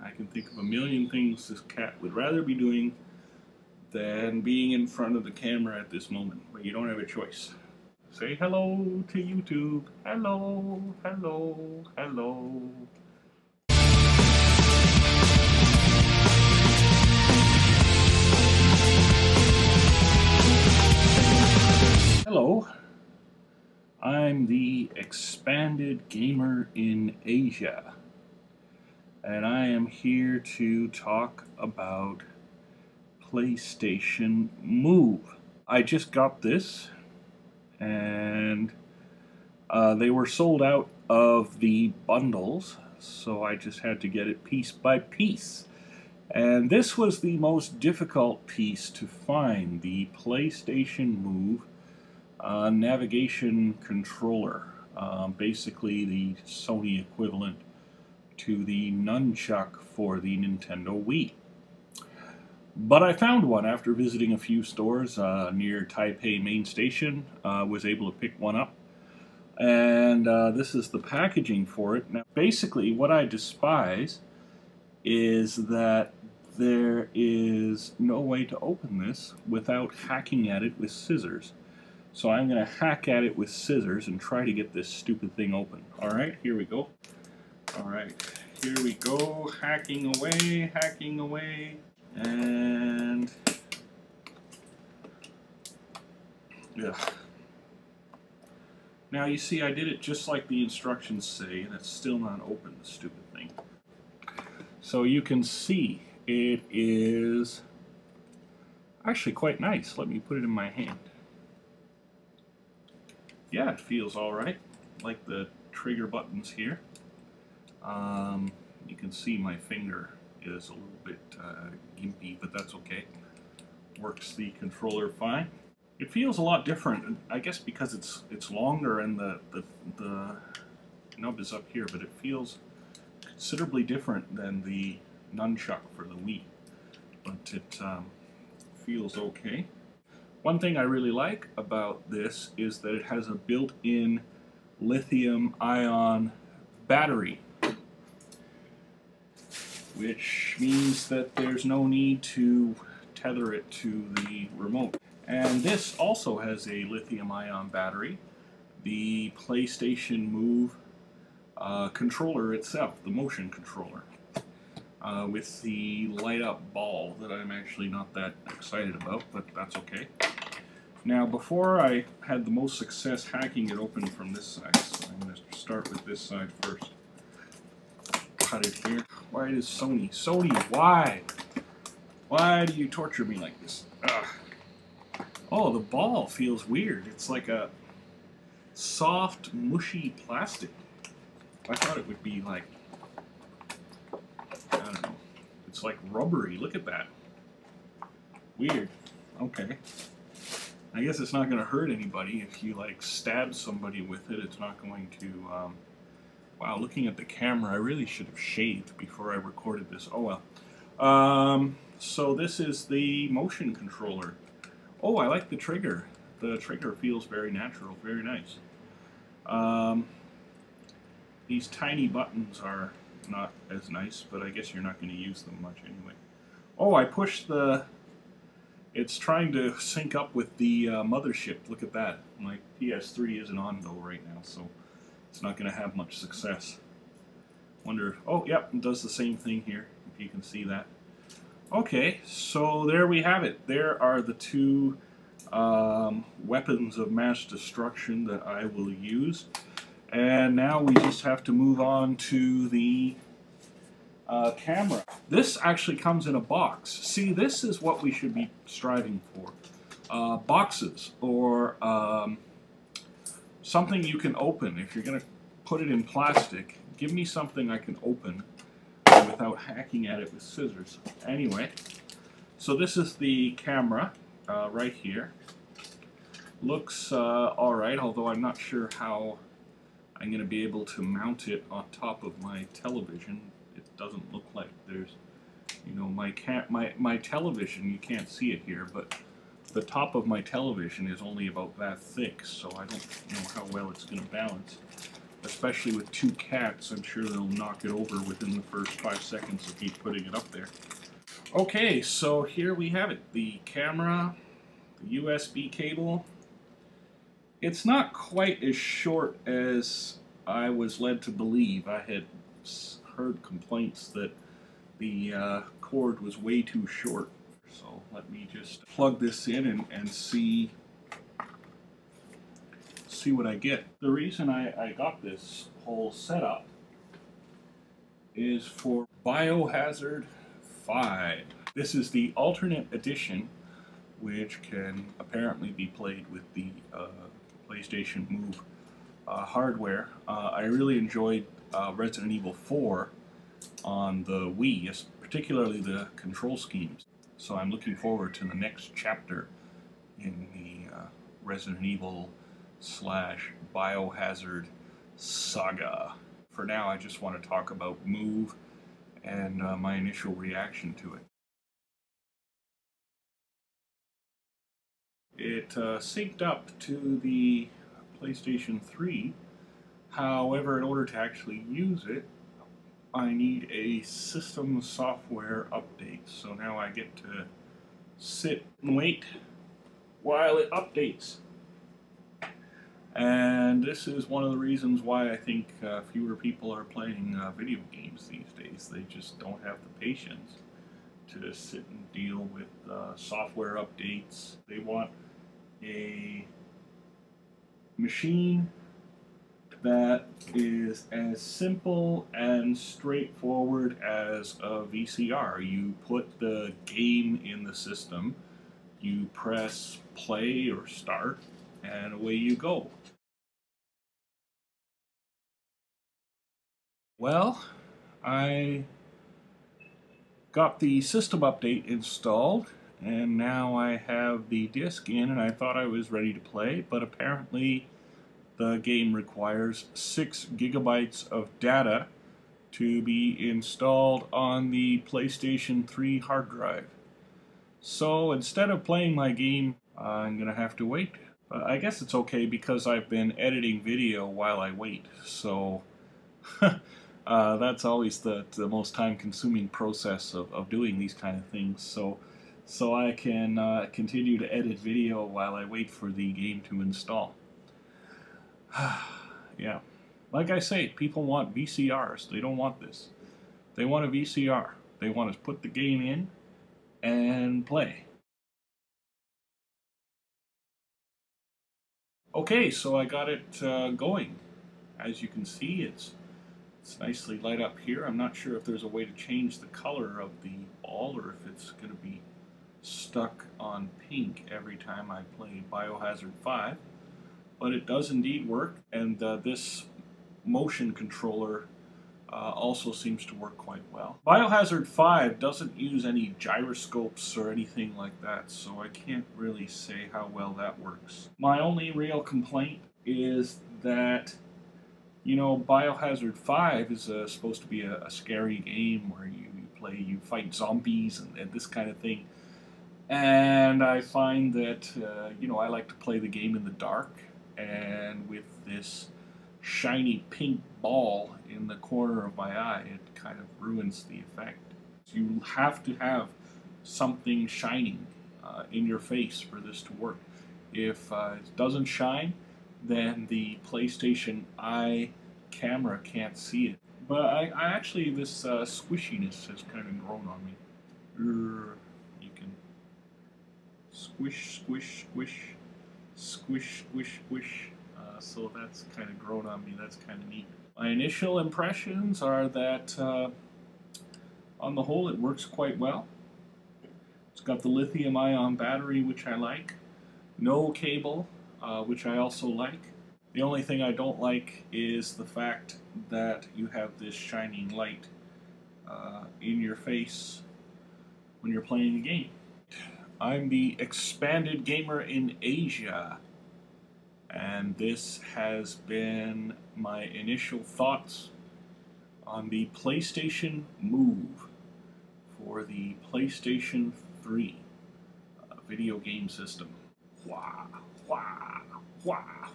I can think of a million things this cat would rather be doing than being in front of the camera at this moment, but you don't have a choice. Say hello to YouTube. Hello, hello, hello. Hello, I'm the expanded gamer in Asia, and I am here to talk about PlayStation Move. I just got this, and they were sold out of the bundles, so I just had to get it piece by piece. And this was the most difficult piece to find, the PlayStation Move navigation controller, basically the Sony equivalent to the nunchuck for the Nintendo Wii. But I found one after visiting a few stores near Taipei Main Station. Was able to pick one up, and this is the packaging for it. Now, basically, what I despise is that there is no way to open this without hacking at it with scissors. So I'm going to hack at it with scissors and try to get this stupid thing open. Alright, here we go. Alright, here we go. Hacking away, and... yeah. Now you see I did it just like the instructions say, and it's still not open, the stupid thing. So you can see it is actually quite nice. Let me put it in my hand. Yeah, it feels alright, like the trigger buttons here. You can see my finger is a little bit gimpy, but that's okay. Works the controller fine. It feels a lot different, I guess because it's longer and the nub is up here, but it feels considerably different than the nunchuck for the Wii. But it feels okay. One thing I really like about this is that it has a built-in lithium-ion battery, which means that there's no need to tether it to the remote. And this also has a lithium-ion battery. The PlayStation Move controller itself, the motion controller, with the light-up ball that I'm actually not that excited about, but that's okay. Now, before I had the most success hacking it open from this side, so I'm going to start with this side first. Cut it here. Why does Sony? Sony, why? Why do you torture me like this? Ugh. Oh, the ball feels weird. It's like a soft, mushy plastic. I thought it would be like, I don't know. It's like rubbery. Look at that. Weird. Okay. I guess it's not going to hurt anybody if you like stab somebody with it. It's not going to, wow, looking at the camera, I really should have shaved before I recorded this. Oh well. So this is the motion controller. Oh, I like the trigger. The trigger feels very natural, very nice. These tiny buttons are not as nice, but I guess you're not going to use them much anyway. Oh, I pushed the... It's trying to sync up with the mothership. Look at that. My PS3 isn't on though right now, so it's not going to have much success. Wonder if... oh, yep, it does the same thing here, if you can see that. Okay, so there we have it. There are the two weapons of mass destruction that I will use. And now we just have to move on to the camera. This actually comes in a box. See, this is what we should be striving for. Boxes, or something you can open. If you're going to put it in plastic, give me something I can open without hacking at it with scissors. Anyway, so this is the camera right here. Looks alright, although I'm not sure how I'm going to be able to mount it on top of my television. It doesn't look like there's, you know, my television, you can't see it here, but the top of my television is only about that thick, so I don't know how well it's going to balance. especially with two cats. I'm sure they'll knock it over within the first 5 seconds of me putting it up there. Okay, so here we have it. The camera, the USB cable. It's not quite as short as I was led to believe. I had heard complaints that the cord was way too short. So let me just plug this in and see what I get. The reason I got this whole setup is for Biohazard 5. This is the alternate edition, which can apparently be played with the PlayStation Move hardware. I really enjoyed Resident Evil 4 on the Wii, particularly the control schemes. So I'm looking forward to the next chapter in the Resident Evil / Biohazard saga. For now, I just want to talk about Move and my initial reaction to it. It synced up to the PlayStation 3. However, in order to actually use it, I need a system software update. So now I get to sit and wait while it updates. And this is one of the reasons why I think fewer people are playing video games these days. They just don't have the patience to sit and deal with software updates. They want a machine that is as simple and straightforward as a VCR. You put the game in the system, you press play or start, and away you go. Well, I got the system update installed, and now I have the disc in, and I thought I was ready to play, but apparently the game requires 6 gigabytes of data to be installed on the PlayStation 3 hard drive. So instead of playing my game, I'm going to have to wait. But I guess it's okay because I've been editing video while I wait, so that's always the most time-consuming process of doing these kind of things. So I can continue to edit video while I wait for the game to install. Yeah, like I say, people want VCRs. They don't want this. They want a VCR. They want to put the game in and play. Okay, so I got it going. As you can see, it's nicely light up here. I'm not sure if there's a way to change the color of the ball or if it's going to be stuck on pink every time I play Biohazard 5. But it does indeed work, and this motion controller also seems to work quite well. Biohazard 5 doesn't use any gyroscopes or anything like that, so I can't really say how well that works. My only real complaint is that, you know, Biohazard 5 is supposed to be a scary game where you fight zombies and this kind of thing. And I find that, you know, I like to play the game in the dark, and with this shiny pink ball in the corner of my eye, it kind of ruins the effect. You have to have something shining in your face for this to work. If it doesn't shine, then the PlayStation Eye camera can't see it. But I actually, this squishiness has kind of grown on me. You can squish, squish, squish, squish, squish, squish. So that's kind of grown on me. That's kind of neat. My initial impressions are that on the whole it works quite well. It's got the lithium-ion battery, which I like. No cable, which I also like. The only thing I don't like is the fact that you have this shining light in your face when you're playing the game. I'm the expanded gamer in Asia, and this has been my initial thoughts on the PlayStation Move for the PlayStation 3 video game system. Wah, wah, wah, wah.